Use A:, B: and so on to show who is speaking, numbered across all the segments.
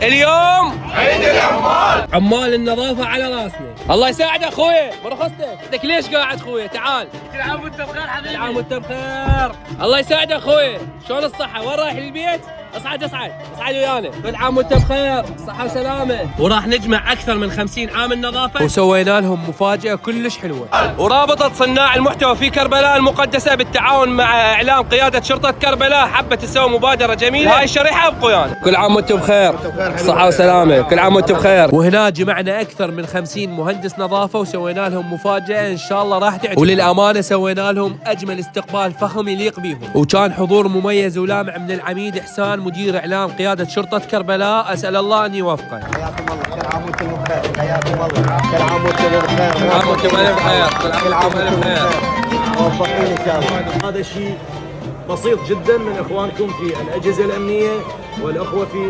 A: اليوم عيد العمال، عمال النظافة على راسنا. الله يساعدك اخوي برخصتك. انت ليش قاعد اخوي؟ تعال.
B: كل عام وانت بخير حبيبي.
A: كل عام وانت بخير. الله يساعدك اخوي. شلون الصحة؟ وين رايح للبيت؟ اصعد ويانا. كل عام وانت بخير، صحة وسلامة. وراح نجمع اكثر من 50 عامل نظافة وسوينا لهم مفاجأة كلش حلوة. ورابطة صناع المحتوى في كربلاء المقدسة بالتعاون مع اعلام قيادة شرطة كربلاء حبت تسوي مبادرة جميلة. هاي الشريحة ابقوا ويانا. كل عام وانتم بخير، صحة وسلامة. كل عام وانتم بخير. وهنا جمعنا اكثر من 50 مهندس نظافة وسوينا لهم مفاجأة ان شاء الله راح تعجبهم. وللأمانة سوينا لهم اجمل استقبال فخم يليق بيهم، وكان حضور مميز ولامع من العميد إحسان مدير إعلام قيادة شرطة كربلاء. أسأل الله أن يوفقه.
C: حياكم الله. كل عام وانتم بخير. حياكم الله. كل عام وانتم بخير.
A: كل عام وانتم بخير. كل عام وانتم بخير.
C: موفقين إن شاء الله.
D: هذا شيء بسيط جدا من اخوانكم في الاجهزه الامنيه والاخوه في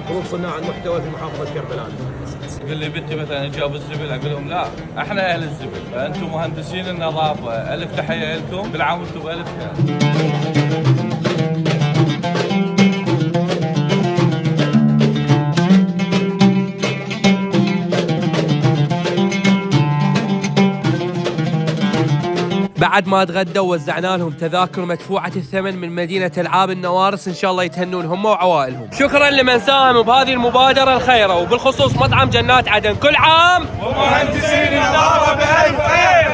D: جروب صناع المحتوى في محافظه كربلاء.
B: يقول لي بنتي مثلا جابوا الزبل، اقول لهم لا احنا اهل الزبل، فانتم مهندسين النظافه، الف تحيه لكم، كل عام وانتم بالف خير.
A: بعد ما تغدوا وزعنا لهم تذاكر مدفوعة الثمن من مدينة العاب النوارس. ان شاء الله يتهنون هم وعوائلهم. شكرا لمن ساهم بهذه المبادرة الخيرة، وبالخصوص مطعم جنات عدن. كل عام
B: ومهندسين النظافه بالف خير.